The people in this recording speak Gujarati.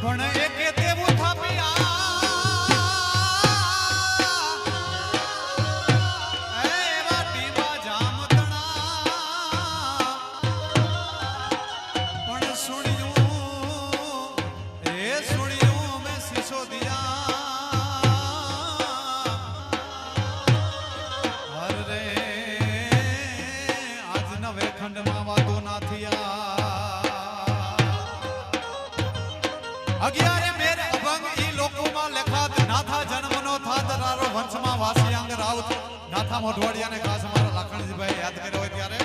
પણ એકે તેવું થાપ્યા અગિયારે મેર અભંગ ઈ લોકોમાં લખાત નાથા જન્મનો થાત રારો વંશમાં વાસી અંગ રાઉત નાથા મોઢવાડિયાને ખાસ મારા લાખણજીભાઈ યાદ કર્યો હોય ત્યારે